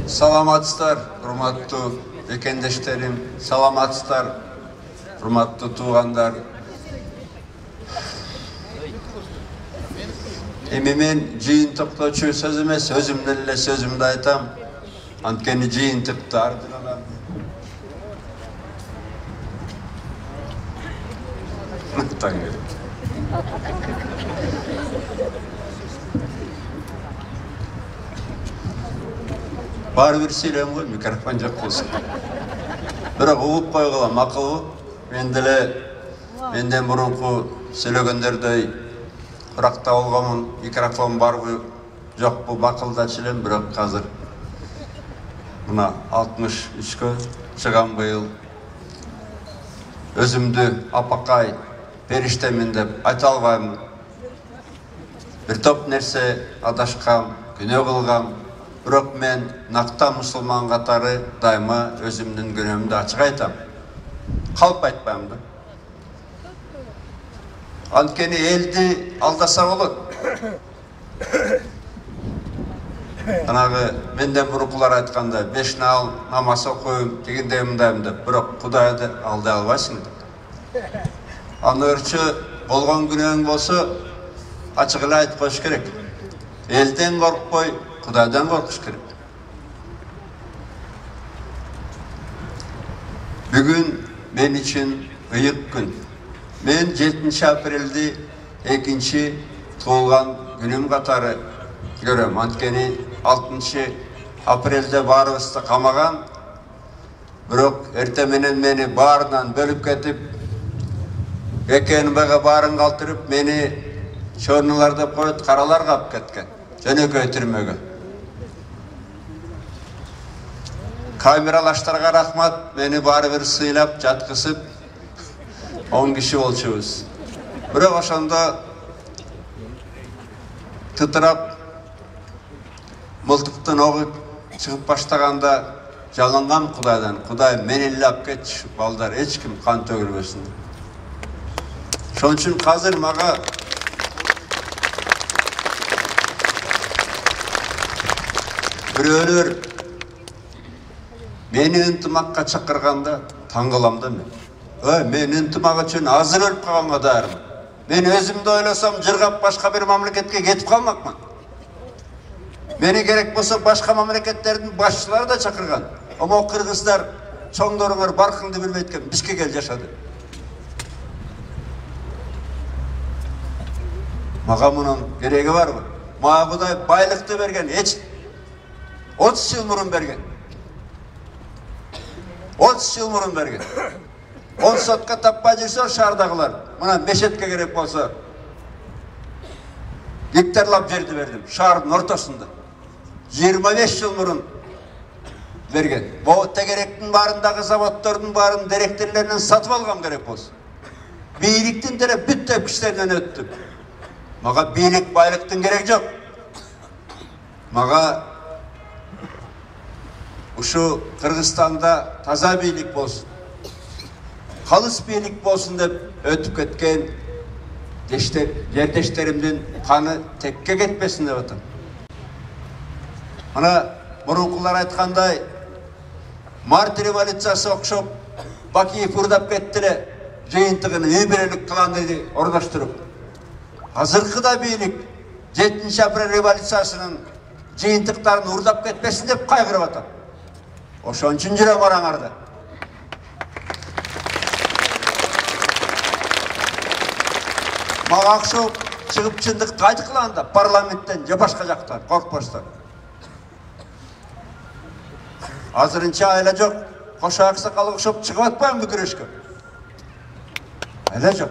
Саламатсыздар, урматтуу экендештерим, саламатсыздар, урматтуу туугандар. Эми мен жыйынтыктоочу сөз эмес, өзүмдөн эле сөзүмдү айтам. Анткени жыйынтыкты ардынан баары бир сүйлөйм го, микрофон жок болсун. Бирок угуп койгула макулбу? Мен деле менден мурунку сүйлөгөндөрдөй куракта болгонмун, микрофон барбы, жокпу бакылдачу элем, бирок азыр мына 63кө чыгам быйыл. Өзүмдү апакай, периштемин деп айта албайм. Бир топ нерсе адашкам, күнөө кылгам. Бирок мен накта мусулман катары дайыма өзүмдүн күнөөмдү ачык айтам. Калп айтпайм да. Анткени элди алдаса болот. Анагы менден мурункулар айтканда 5 намаз окуйм, тигиндей мындайм деп, бирок Кудайды алдай албайсың деп. Аны өрчү болгон күнөөң болсо ачык эле айтып коюш керек. Элден коркпой, Кудайдан коркуш керек. Бүгүн мен үчүн ыйык күн. Мен 7 апрелди экинчи туулган күнүм катары көрөм. Анткени 6 апрелде баарыбызды камаган, бирок эрте менен мени баарынан бөлүп кетип, экенбеге баарын калтырып, мени чорнулар деп коет, каралар калып кеткен. Жөнөкөй түрмөгө. Камералаштарга рахмат, мени баары бир сыйлап, жаткысып, 10 киши болчубуз. Бирок ошондо тытырап, мылтыктын огу чыгып баштаганда жалынгам Кудайдан. Кудай мени эле алып кетчи, балдар, эч ким кан төгүлбөсүн. Ошон үчүн азыр мага бирөөлөр мени ынтымакка чакырганда таң калам да мен. Мен ынтымак үчүн азыр өлүп калганга даярмын. Мен өзүмдү ойлосом, жыргап башка бир мамлекетке кетип калмакмын. Мени керек болсо башка мамлекеттердин башчылары да чакырган. Омо кыргыздар, чоңдоруңар баркыңды билбейт экен, бизге кел жаша деп. Мага мунун кереги барбы? Мага Кудай байлыкты берген, 30 жыл мурун берген. 30 жыл мурун берген. 10 сотка таппай жүрсө шаардагылар, мына мешетке керек болсо гектарлап жерди бердим, шаардын ортосунда. 25 жыл мурун берген. Бу тегеректин баарындагы заводдордун баарын директорлорунан сатып алгам керек болсо. Бийликтин деле бүт тепкичтеринен өттүм. Мага бийлик, байлыктын керек жок. Мага ушу Кыргызстанда таза бийлик болсун, калыс бийлик болсун деп өтүп кеткен жердештеримдин каны текке кетпесин деп атам. Ана мурункулар айткандай, март революциясы окшоп Бакиев урдап кетти эле, жыйынтыгын үй берелик кыланды орноштуруп. Азыркыда бийлик 7 апрель революциясынын жыйынтыктарын урдап кетпесин деп кайгырып атам. Ошон үчүн жүрөм араңарда. Мага окшоп чыгып чындыкты айткыланда парламенттен же башка жактан коркпостон. Азырынча айла жок, кошо аксакал окшоп чыгып атпаймынбы күрөшкө? Айла жок.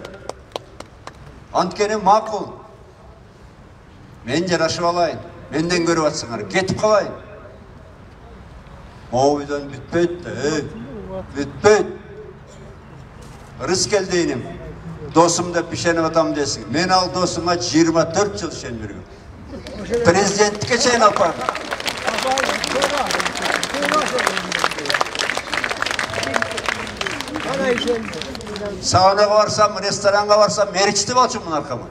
Анткени макул. Мен жарашып алайын, менден көрүп атсаңар, кетип калайын. Моуйдан бүтпөйт да, бүтпөйт. Рыскелдейним, досум деп ишенип атам десиң. Мен ал досума 24 жыл ишенип жүргөм. Президенттикке чейин алып бардым. Саунага барсам, ресторанга барсам, меричти болчумун аркама.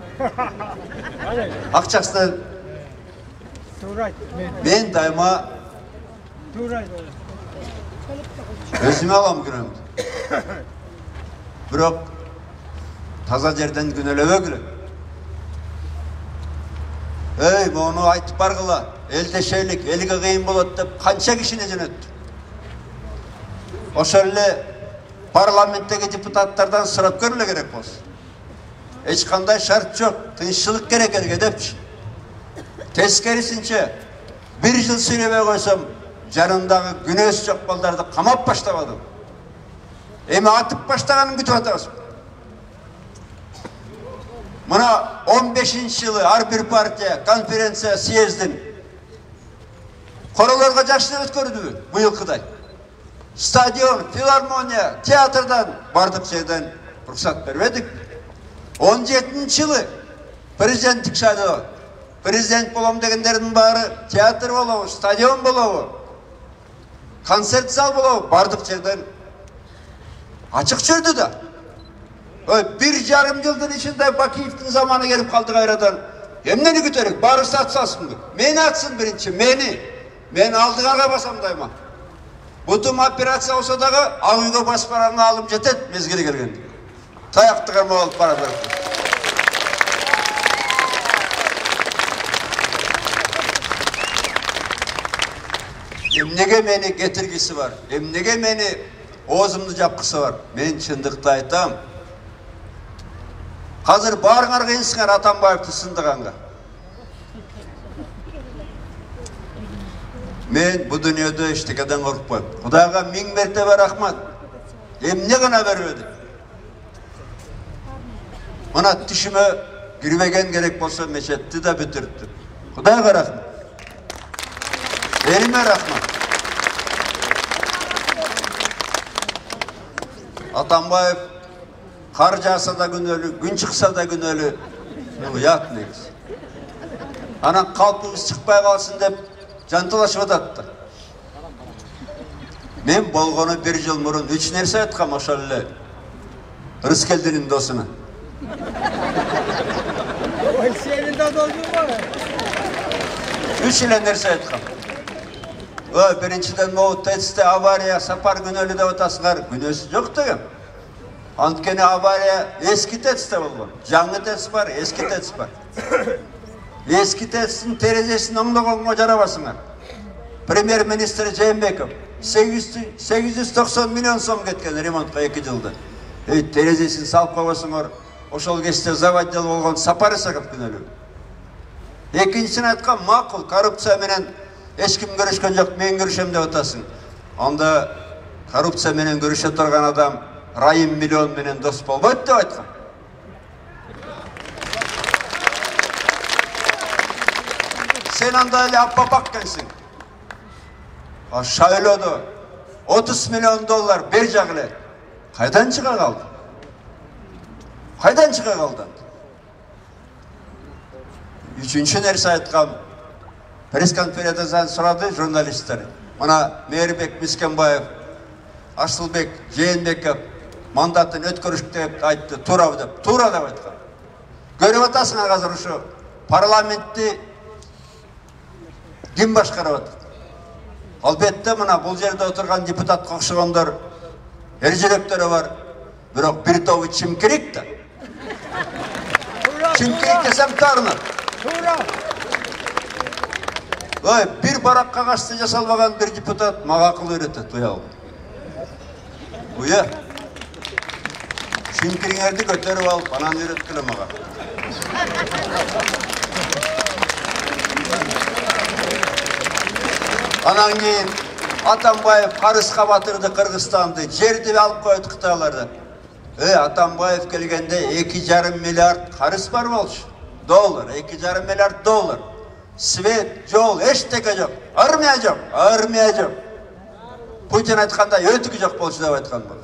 Акчасына мен дайыма Өзüme alam günümdü. Bırak taza жерден günölebe gülü. Ey, bunu aytıp bargıla. Elde şeylik, elge kıyın bulut dep kança kişine jönöttü. Oşölle parlamentteki deputatlardan sırap görüle gerek bolsun. Hiç kanday şart yok. Tınççılık gerek edepçi. Teskerisince bir yıl söyleme koysam canımdaki güneş çok ballarda kamap başlamadım. Emi atıp başlaganın kütüp atasın. Buna 15. yılı her bir partiye, konferansiya, siyezdin korolarga жақсы өткөрдү bu yılkıday. Stadion, filarmoniya, teatrdan bardık şeyden ruhsat vermedik. 17. yılı prezidentlik şahı. Prezident bolam degenlerin bari teatr bolavu, stadion bolavu, konsert zal bolavu bardık yerden açık sürdü da. 1,5 yıldır içinde Bakiyev'in zamanı gelip kaldı gayradan. Emneni güterik, bari satsasın. Meni atsın birinci, meni. Men aldığına basam dayma. Bütün operasyon olsa dağı Ağuyga basparanı alım jetet mezgili gelgen. Tayaktıqarma alıp para verip. Emnege meni getirgisi var. Emnege meni oğuzumdu japkısı var. Men çındıkta aytam. Hazır barınar kıyınsınlar Atambayev'ti sındığanға. Men bu dünyada iştekeden korkpam. Kudayga 1000 mertebe rahmat. Emne gana vermedi. Ona tişime girmegen gerek bolsa meşetti de bitirdi. Kudayga rahmat. Elime rahmat. Atambayev kar jağsa da gün ölü, gün çıksa da gün ölü. Uyat neyiz. Ana kalpımız çıkpay kalsın dep jantılaşıp atattı. Men bolgonu 1 yıl murun 3 nerse aytkam oşolle. Rıskeldinin dosuna. Üç ile nerse aytkam. Birinciden o testte avariya sapar gün ölü de otasınlar. Günösü yok degem. Antkeni avariya eski testte bolgon. Жаңы test var, eski test var. Eski testin terezesini oңдогонго жарабасыңар. Премьер министр Жээнбеков 890 миллион сом кеткен ремонтка 2 жылда. Терезесин салып койбосуңар, ошол кезде заводдел болгон Сапар Исаков күнөлүү. Экинчисин айткан макул, коррупция менен эч ким көрүшкөн жок, мен көрүшөм деп атасың. Анда коррупция менен көрүшө турган адам Райым миллион менен дос болбойт деп айткан. Sen anda öyle appapak gelsin. Aşağı oldu. 30 milyon dolar bercaklı. Kaydan çıkar kaldı? Kaydan çıkar kaldı? Üçüncü neresi ayıtkam? Press konferansiyasından soradı jurnalistler. Bana Mehribek Miskenbayev, Asılbek, Жээнбеков mandatını ötkürüşük deyip ayıttı. Tura deyip. Tura deyip ayıtkam. Görüp atasına hazır şu parlamentti kim başkarып atır? Albatta mına bu yerde oturgan deputat kokşuğunlar erjelekleri var. Biroq bir tovu çimkirik de. Çimkirik desem tarınır. Bir barak kağızda jasalmagan bir deputat mağa akıl öğretti. Duyalım. Uya. Çimkiringерди götürüp alıp anan öğretkile mağa. Anan keyin Atambayev Karısqa batırdı Kırgızstan'dı. Жерди alıp koydu Kıtalarda. Atambayev kelgende 2,5 milyard karıs var bolçu. Dolar, 2,5 milyard dolar. Svet, jol, eşteke yok. Armiya yok, armiya yok. Putin aytkanda ötükü yok bolçu dep aytkan bol.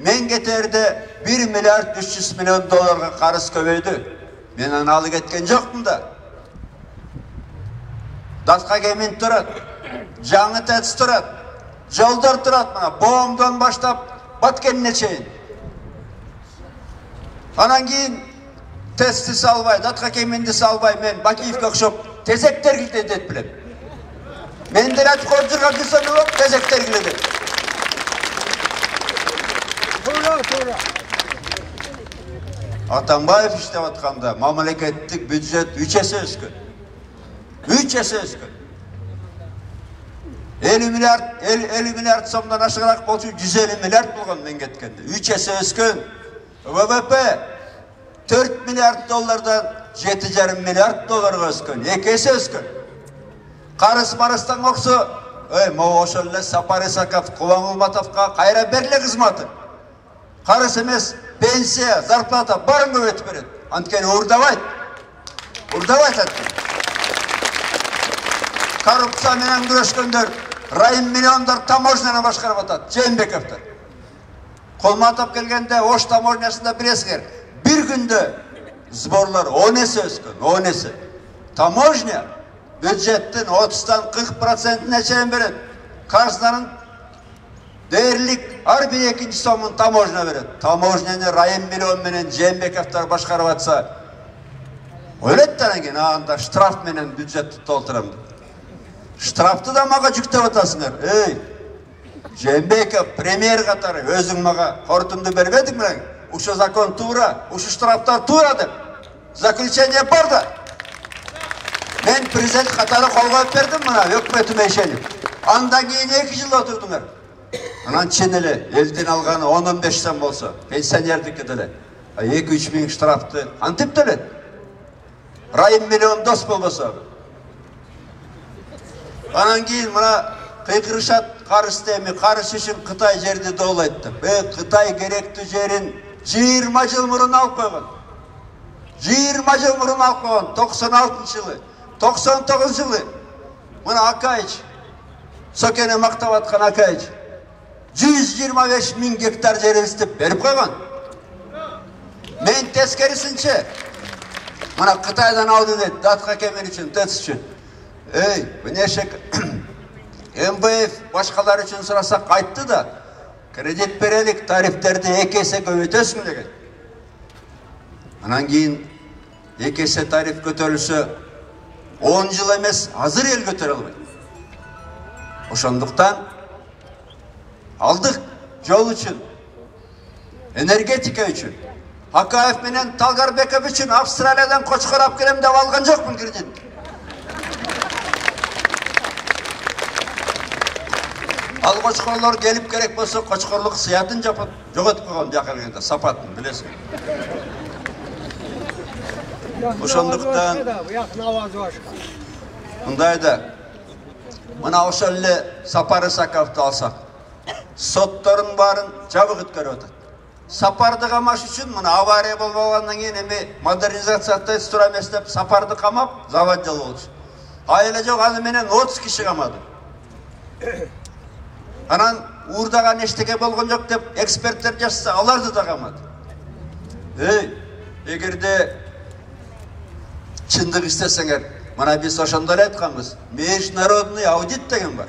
Men keterde 1 milyard 300 milyon dolarga karıs köböydü. Men anı alı ketken jokmун da. Datka kemin turat, жаңы tets turat, jolдар turat mana, Boğum'dan başlap Batkenine çeyin. Anan keyin testi salbay, datka kemindi salbay men Bakiyev'ge okşop tezekter kiltet bilem. Mendele korcurga kısını yok, bezekler giledir. To'g'ri. Atambayev işlep atkanda mamlaketlik büdjet 3 есе öskün. 3 есе öskün. 50 milyard somdan aşağırak bolçu 150 milyard bolgan men ketkende. 3 есе öskün. ВВП 4 milyard dolardan 7,5 milyard dolarga öskün. 2 есе öskün. Karıs marıstan oksu, Moğoşolle Sapar Isakov, Kuvan Ulmatovga kayra berile kızmatı. Karıs emes, pensiya, zarplata, barın köbetip beredi. Antkeni urdabайт. Urdabайт atken. Korrupsiya menen күрөшкөндөр райым миллиондар таможняны башкарып атат. Жээнбековдор. Колума атап келгенде Ош таможнясында билесиңер, bir günde сборлар 10 есе өскөн, 10 есе. Таможня бюджеттин 30'dan 40%'ine чейин берет. Казнанын дээрлик ар бир экинчи сомун таможня берет. Таможняны райым миллион менен Жээнбековдор башкарып атса, ойлойт кийин анда штраф менен бюджетти толтурам деп. Штрафты да мага жүктөп атасыңар. Жээнбеков премьер катары өзүң мага корутунду бербедиңби? Ушу закон туура, ушу штрафтар туура деп. Заключение бар да. Мен президент катары кол коюп бердим мына өкмөтүмө ишенип. Андан кийин 2 жыл отурдуңар. Анан чын эле элдин алганы 10-15 сом болсо, пенсионердики деле 2-3 миң штрафты кантип төлөт? Райым миллион дос болбосо. Анан кийин мына кыйкырышат карышты эми карыш үчүн Кытай жерди доолойт деп. Кытай керектүү жерин 20 жыл мурун алып койгон. 20 жыл мурун алып койгон. 96-жылы, 99-жылы. Мына Акаич, Сокени мактап аткан Акаич 125 миң гектар жерибизди берип койгон. Мен тескерисинче мына Кытайдан алды дейт, датка кемер үчүн, ТЭЦ үчүн. Бунешек МВФ башкалар үчүн сурасак айтты да, кредит берелик, тарифтерди 2 есе көбөйтөсүң деген. Анан кийин 2 есе тариф көтөрүлсө 10 жыл эмес, азыр эл көтөрө албайт. Ошондуктан алдык жол үчүн, энергетика үчүн, Акаев менен Талгарбеков үчүн Австралиядан кочкор алып келем деп алган жокмун кредит. Ал кочкорлор келип керек болсо кочкорлук сыятын жоготуп койгон жака келгенде сапатын билесиң. Ошондуктан мындайда мына ошол эле Сапар Исаковду алсак, соттордун баарын жабык өткөрүп атат. Сапарды камаш үчүн мына авария болбогандан кийин эми модернизация тура эмес деп Сапарды камап завод жол болчу. Айла жок, аны менен 30 киши камады. Анан уурдаган эчтеке болгон жок деп эксперттер жазса, аларды да камады. Эгерде чындык истесеңер, мына биз ошондо эле айтканбыз. Международный аудит деген бар.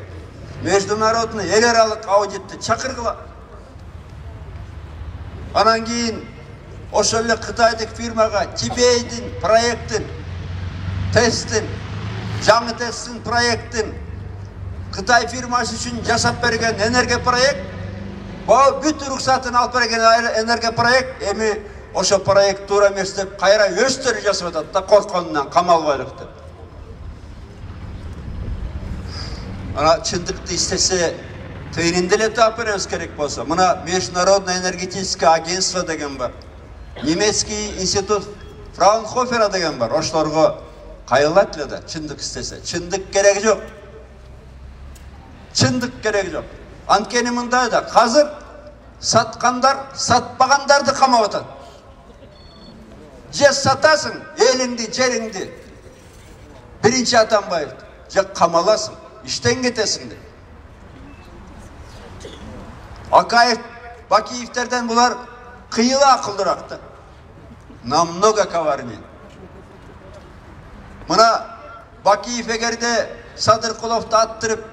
Международный эл аралык аудитти чакыргыла. Анан кийин ошол эле Кытайдык фирмага Тибейдин проекттин, тесттин, жаңы тесттин проекттин Кытай фирмасы үчүн жасап берген энергия проект, бул бүт уруксатын алып берген энергия проект, эми ошо проект туура эмес деп кайра өздөрү жасап атат да, коркконунан камалбайлык деп. Ана чындыкты истесе тыйынды эле таап беребиз керек болсо. Мына Международное энергетическое агентство деген бар. Немецкий институт Фраунхофера деген бар. Ошолорго кайрылат эле да, чындык истесе. Чындык кереги жок. Чындык кереги жок. Анткени мындай да, азыр саткандар сатпагандарды камап атат. Же сатасың элиңди, жериңди. Биринчи Атамбаев, же камаласың, иштен кетесиң деп. Акаев, Бакиевтерден булар кыйыла акылдыраак да. Намного коварнее. Мына Бакиев эгерде Садыркуловду аттырып,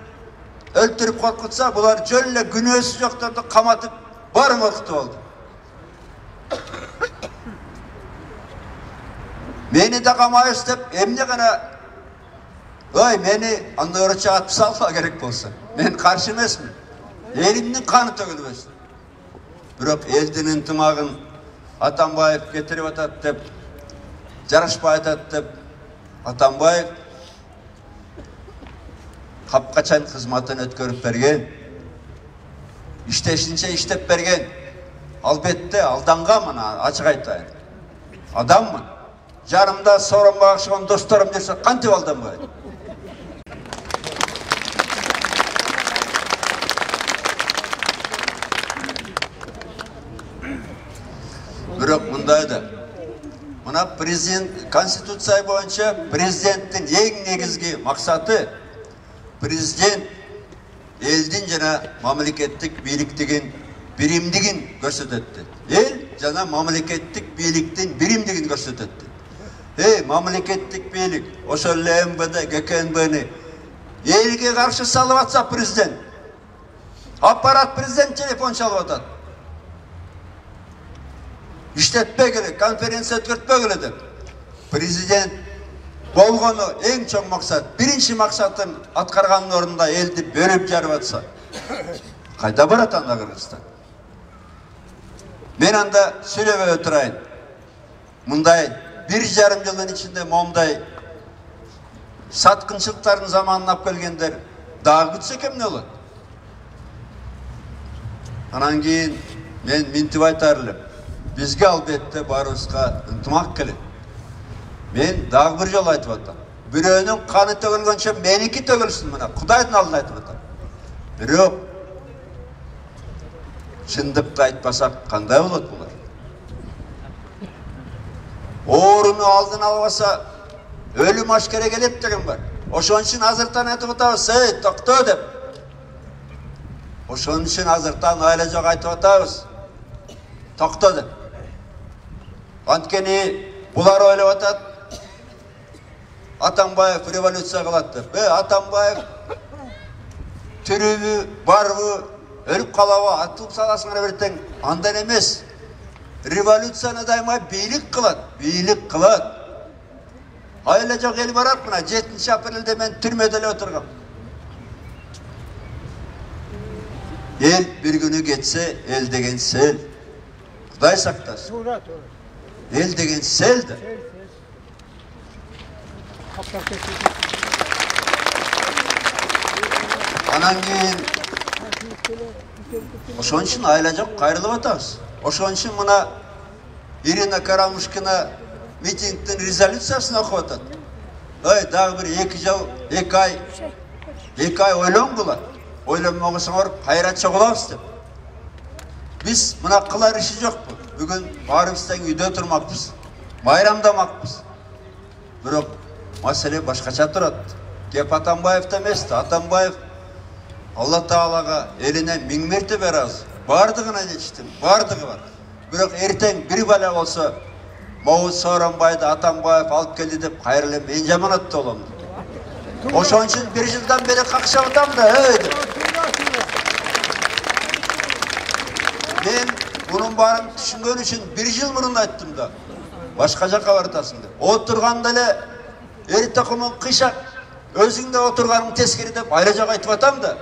өлтүрүп коркутса, булар жөн эле күнөөсү жокторду каматып, барын коркутуп алды. Мени да камайбыз деп, эмне гана Ой, meni anlayırça atып salma gerek bolsa. Men karşı emesmin. Elimnin kanı tөгülmesin. Biroq elдин ынтымагын Атамбаев кетирип атат деп, жарашпай атат деп, Атамбаев капкачан кызматын өткөрүп берген. İşteşince iştep bergen. Alбетте aldangан мына ачык айтайын. Адаммын. Жанымда сооронбай окшогон досторум жүрсө кантип алданбайт? Бирок мындай да. Мына президент конституция боюнча президенттин эң негизги максаты президент elдин жана мамлекеттик бийликтигин биримдигин көрсөтөттү. Эл жана мамлекеттик бийликтин биримдигин көрсөтөттү. Мамлекеттик бийлик ошол эле МВД, ГКНБны элге каршы салып атса президент. Аппарат президент телефон чалып атат. İşletme gerek, konferansiya өткөртпө керек деп. Президент болгону эң чоң максат, биринчи максатын аткарганын ордунда элди бөлүп жарып атса. Кайда барат анда Кыргызстан? Мен анда сүйлөбөй отурайын. Мындай 1,5 жылдын ичинде момдай саткынчылыктардын заманын алып келгендер дагы күтсө эмне болот? Анан кийин мен минтип айтар элем. Бизге албетте баарыбызга ынтымак керек. Мен дагы бир жолу айтып атам. Бирөөнүн каны төгүлгөнчө меники төгүлсүн мына. Кудайдын алдында айтып атам. Бирок чындыкты айтпасак кандай болот булар? Ооруну алдын албаса өлүм ашкере келет деген бар. Ошон үчүн азыртан айтып атабыз, токто деп. Ошон үчүн азыртан айла жок айтып атабыз. Токто деп. Анткени булар ойлоп атат. Атамбаев революция кылат деп. Атамбаев тирүүбү, барбы, өлүп калабы, атылып саласыңар бертең. Андан эмес. Революцияны дайыма бийлик кылат, бийлик кылат. Айла жок эл барат мына 7 апрелде мен түрмөдө эле отургам. Эл бир күнү кетсе, эл деген сел. Кудай сактасын. Эл деген сел да. Анан кийин ошон үчүн айла жок кайрылып атабыз. Ошон үчүн мына Ирина Карамушкина митингдин резолюциясын окуп атат. Дагы бир 2 жыл, 2 ай ойлонгула. Ойлонмогосоңор кайра чогулабыз деп. Биз мына кылар иши жокпу. Бүгүн барыбыз тең үйдө турмакпыз. Байрамдамакпыз. Бирок маселе башкача турат. Кеп Атамбаевда эмес да. Атамбаев Алла Таалага элине 1000 мертебе разы. Бардыгына жетиштим, бардыгы бар. Бирок эртең бир бала болсо, Могут Сооронбайды Атамбаев алып келди деп кайра эле мен жаманатта болом. Ошон үчүн 1 жылдан бери какшап атам да, деп. Мен bunun баарын түшүнгөн үчүн 1 жыл мурун айттым да. Башка жакка баратасың деп. Отурганда эле эр токумун кыйшак, өзүң да отурганың тескери деп айла жок айтып атам да.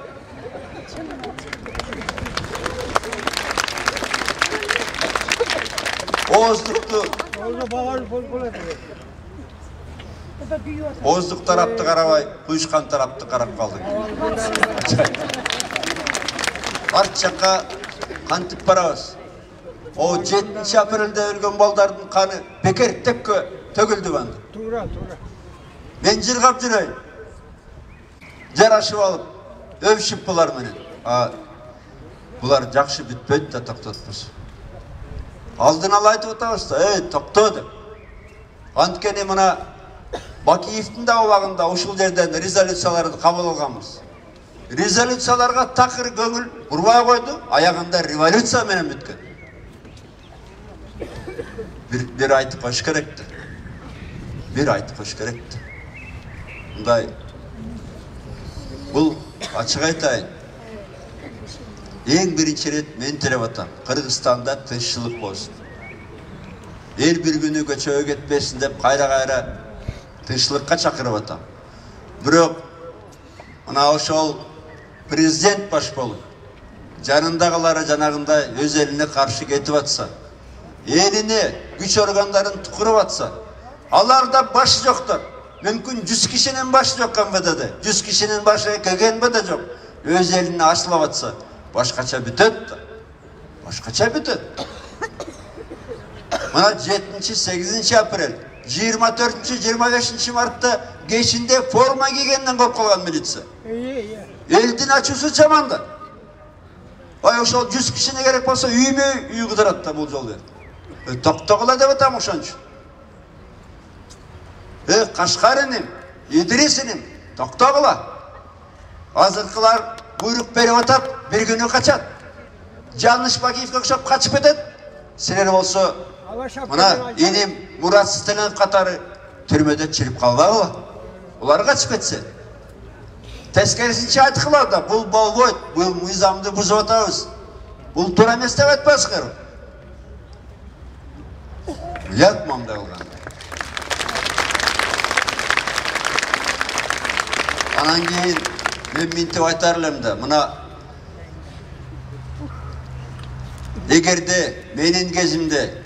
Оздук тарапты карабай, куйушкан тарапты карап калдык. Арт жакка кантип барабыз? О 7 апрелде өлгөн балдардын каны бекер тепкө төгүлдү банда. Туура. Мен жыргап жүрөйүн. Жарашып алып, өбүшүп булар менен. Булар жакшы бүтпөйт да токтотпуз. Алдын ала айтып атабыз да, токто деп. Анткени мына Бакиевдин да убагында ушул жерден резолюцияларды кабыл алганбыз. Резолюцияларга такыр көңүл бурбай койду, аягында революция менен бүткөн. Bir айтып коюш керекти. Bir айтып коюш керекти. Мындай бул ачык айтайын. Эң биринчи рет мен тилеп атам. Кыргызстанда тынччылык болсун. Эл бир күнү көчөгө кетпесин деп кайра тынччылыкка чакырып атам. Бирок мына ошол президент баш болуп жанындагылары жанагындай өз элине каршы кетип атса, элине күч органдарын тукуруп атса, аларда башы жоктор. Мүмкүн 100 кишинин башы жок МВДде, 100 кишинин башы КГБде жок. Өз элине ашылап атса, башкача бүтөт да. Башкача бүтөт. Мына 7-8 апрель, 24-25 мартта кечинде форма кийгенден коп калган милиция. Элдин ачуусу жаманда. Ай ошол 100 кишине керек болсо үймө үй кыдырат да бул жол бер. Токтогула деп атам ошон үчүн. Кашкариним, Идрисиним, токтогула. Азыркылар буйрук берип атат, бир күнү качат. Жаныш Бакиевге окшоп качып кетет. Силер болсо мына иним Мурат Сталинов катары түрмөдө чирип калбагыла. Улар качып кетсе. Тескерисинче айткыла да, бул болбойт, бул мыйзамды бузуп атабыз. Бул туура эмес деп айтпайсыңарбы? Уят мамда кылган. Анан кийин мен минтип айтар элем да, мына эгерде менин кезимде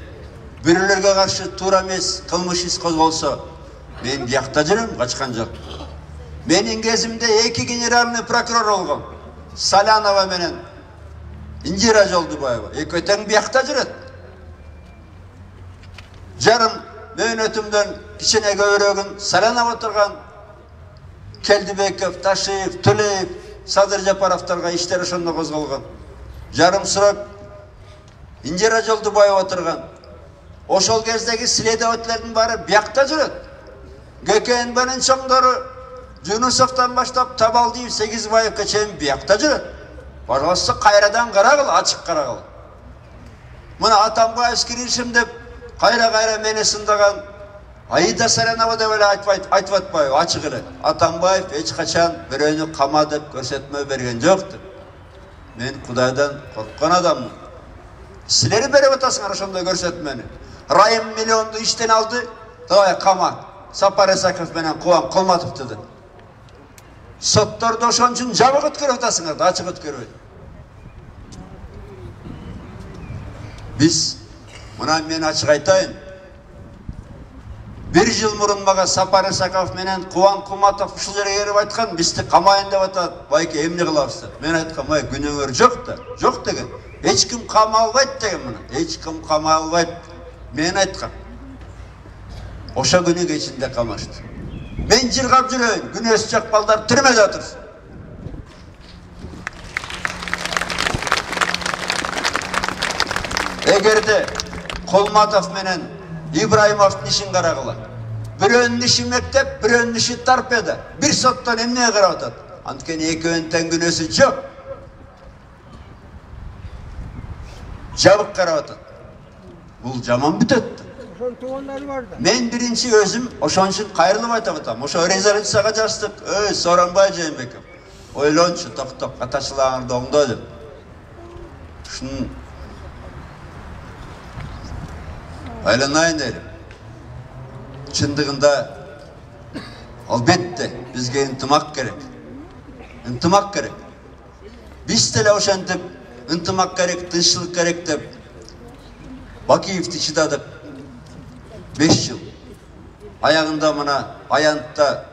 бирөөлөргө каршы туура эмес кылмыш иш козголсо, мен биякта жүрөм, качкан жок. Менин кезимде 2 генеральный прокурор болгон. Салянова менен Инжира Жолдубаева. Экөө тең биякта жүрөт. Жарым мөөнөтүмдөн кичине көбүрөгүн Салянова отурган. Келдибеков, Ташиев, Төлеев, Садыр Жапаровтарга иштер ошондо козголгон. Жарым срок Инжира Жолдубаева отурган. Ошол кездеги следователердин баары биякта жүрөт. ГКНБнин чоңдору Жунусовтан баштап Табалдиев, Сегизбаевга чейин биякта жүрөт. Пожалуйста, кайрадан карагыл, ачык карагыл. Мына Атамбаев киришим деп кайра мени сындаган Аида Салянова деп эле айтып атпайбы, ачык эле. Атамбаев эч качан бирөөнү кама деп көрсөтмө берген жокту. Мен Кудайдан корккон адаммын. Силер берип атасыңар ошондой көрсөтмөнү. Райым миллионду иштен алды, давай кама. Сапар Исаков менен Кубан Кулматовду деп. Сотторду ошон үчүн жабык өткөрүп атасыңар да, ачык өткөрбөйт. Биз мына мен ачык айтайын. 1 жыл мурун мага Сапар Исаков менен Кубан Кулматов ушул жерге келип айткан, бизди камайын деп атат. Байке эмне кылабыз деп. Мен айткам, ай күнөөңөр жок да, жок деген. Эч ким камалбайт деген мына. Эч ким камалбайт. Мен айткам. Ошо күнү кечинде камашты. Мен жыргап жүрөйүн, күнөөсү жок балдар түрмөдө отурсун. Эгерде Кулматов менен Ибраимовдун ишин карагыла. Бирөөнүн иши мектеп, бирөөнүн иши торпеда. Бир соттон эмне карап атат? Анткени экөөнүн тең күнөөсү жок. Жабык карап атат. Бул жаман бүтөт. Мен биринчи өзүм ошон үчүн кайрылып айтып атам. Ошо резолюцияга жаздык. Сооронбай Жээнбеков. Ойлончу, токтоп, катачыларыңды оңдо деп. Ушун айланайын элем. Чындыгында албетте бизге ынтымак керек. Ынтымак керек. Биз деле ошентип ынтымак керек, тынччылык керек деп Бакиевди чыдадык 5 жыл. Аягында мына аянтта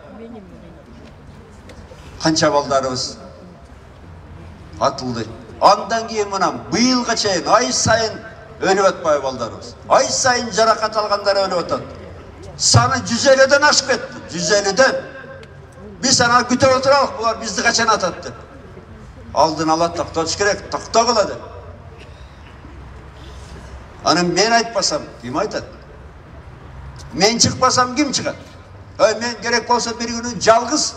канча балдарыбыз атылды. Андан кийин мына быйылга чейин ай сайын өлүп атпайбы балдарыбыз. Ай сайын жаракат алгандар өлүп атат. Саны 150ден ашып кетти. 150ден. Биз ана күтүп отуралык, булар бизди качан атат деп. Алдын ала токтотуш керек, токтогула деп. Аны мен айтпасам, ким айтат? Мен чыкпасам ким чыгат? Мен керек болсо бир күнү жалгыз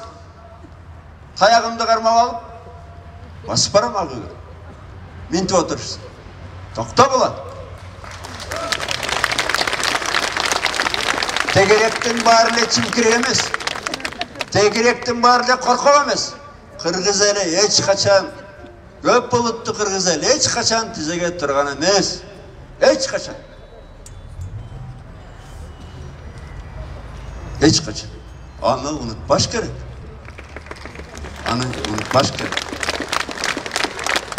таягымды кармап алып басып барам агыга. Минтип отурсун. Токтогула. Тегеректин баары эле чимкирек эмес. Тегеректин баары эле коркок эмес. Кыргыз эли эч качан, көп булуттуу кыргыз эли эч качан тизеге турган эмес. Эч качан. Эч качан. Аны унутпаш керек. Аны унутпаш керек.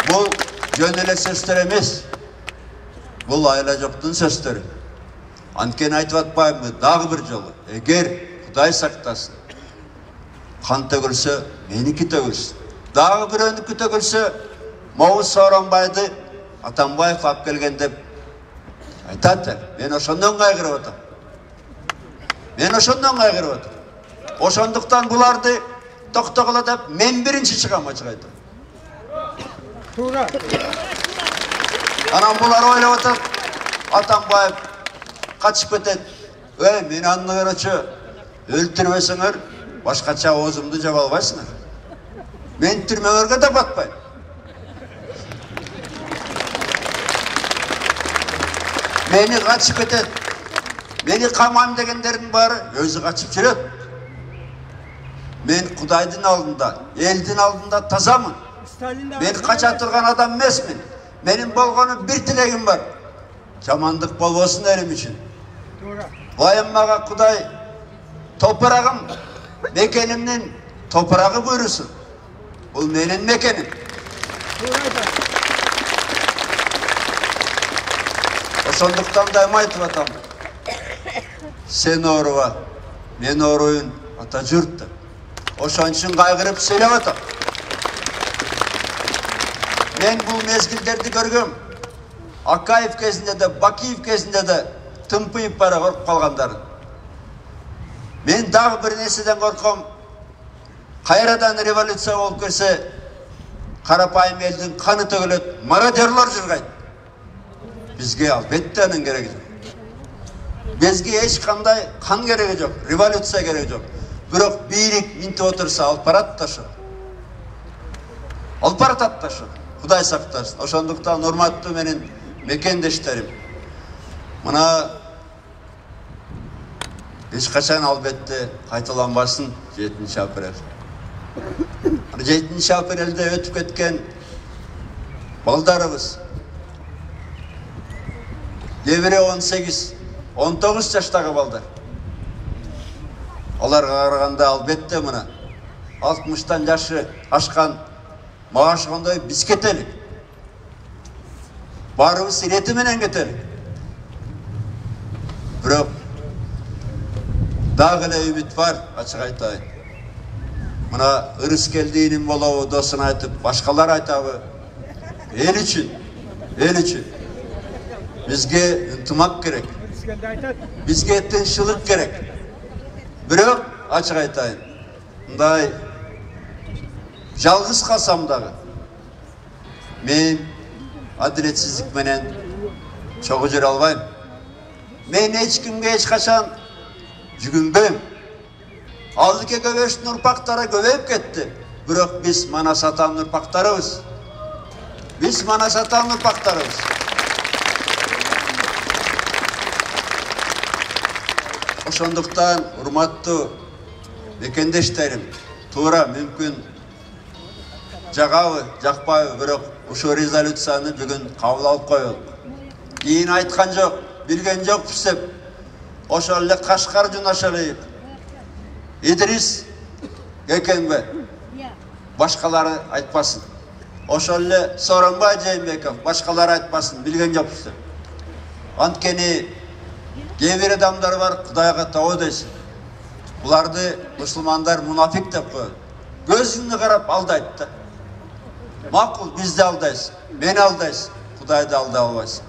Бул жөн эле сөздөр эмес. Бул айла жоктун сөздөрү. Анткени айтып атпаймынбы дагы бир жолу. Эгер Кудай сактасын, кан төгүлсө, меники төгүлсүн. Дагы бирөөнүкү төгүлсө, Могуз Сооронбайды Атамбаев алып келген деп айтат. Мен ошондон кайгырып атам. Ошондуктан буларды токтогула деп мен биринчи чыгам, ачык айтам. Туура. Анан булар ойлоп атат, Атамбаев качып кетет. Мен аны көрөчү өлтүрбөсөңөр, башкача оозумду жаба албайсыңар. Мен түрмөңөргө да батпайм. Мени качып кетет. Мени камайм дегендердин баары өзү качып жүрөт. Мен Кудайдын алдында, элдин алдында тазамын. Мен кача турган адам эмесмин. Менин болгону бир тилегим бар. Жамандык болбосун элим үчүн. Мага Кудай топурагым, мекенимдин топурагы буйрусун. Бул менин мекеним. Ошондуктан да айтып атам. Сен ооруба, мен ооруйун, ата журт деп. Ошон үчүн кайгырып сүйлөп атам. Мен бул мезгилдерди көргөм. Акаев кезинде де, Бакиев кезинде де тымпыйып бара коркуп калгандарын. Мен дагы бир нерседен корком. Кайрадан революция болуп келсе, карапайым элдин каны төгүлөт, мародерлор жыргайт. Бизге албетте анын кереги жок. Бизге эч кандай кан кереги жок, революция кереги жок. Бирок бийлик минтип отурса алып барат да ошо. Алып баратат да ошо. Кудай сактасын. Ошондуктан урматтуу менин мекендештерим. Мына эч качан албетте кайталанбасын 7-апрель. 7-апрелде өтүп кеткен балдарыбыз. Кебири 18-19 жаштагы балдар. Аларга караганда албетте мына 60-тан жашы ашкан мага ошондой биз кетелик. Баарыбыз ирети менен кетелик. Бирок дагы эле үмүт бар, ачык айтайын. Мына Ырыскелдинин болобу досун айтып, башкалар айтабы? Эл үчүн. Бизге ынтымак керек. Бизге тынччылык керек. Бирок ачык айтайын. Мындай жалгыз калсам дагы мен адилетсиздик менен чогуу жүрө албайм. Мен эч кимге эч качан жүгүнбөйм. Алдыке көбөштүн урпактары көбөйүп кетти. Бирок биз Манас атанын урпактарыбыз. Ошондуктан урматтуу мекендештерим, туура мүмкүн жагабы, жакпайбы, бирок ушул резолюцияны бүгүн кабыл алып коелук. Кийин айткан жок, билген жокпуз деп ошол эле Кашкар Жунашалиев, Идрис Экенбе, башкалары айтпасын. Ошол эле Сооронбай Жээнбеков, башкалары айтпасын, билген жокпуз деп. Анткени кээ бир адамдар бар, Кудайга табуу дейсин. Буларды мусулмандар мунафик деп коет. Көзүңдү карап алдайт да. Макул, бизди алдайсың, мени алдайсың, Кудайды алдай албайсың.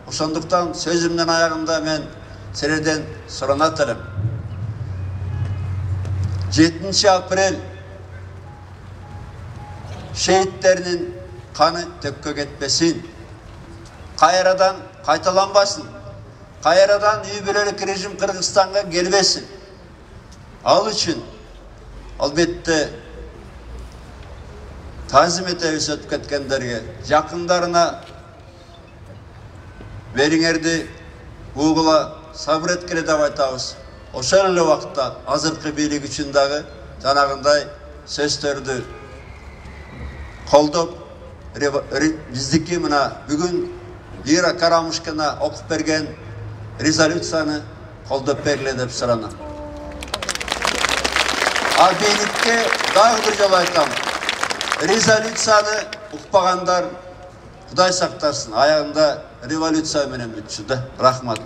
Ошондуктан сөзүмдүн аягында мен силерден суранат элем. 7-апрель шейттеринин каны төккө кетпесин. Кайрадан кайталанбасын. Кайрадан үй бүлөлүк режим Кыргызстанга келбесин. Ал үчүн албетте тазим этебиз өтүп кеткендерге, жакындарына бериңерди угула сабыр эткиле деп айтабыз. Ошол эле убакта азыркы бийлик үчүн дагы жанагындай сөздөрдү колдоп, биздики мына бүгүн Ира Карамушкина окуп берген резолюцияны колдоп бергиле деп суранам. Ал бийликке дагы бир жолу айтам. резолюцияны ұқпағандар Құдай сақтасын, аяғында революция менен бүтчү да. Рахмат.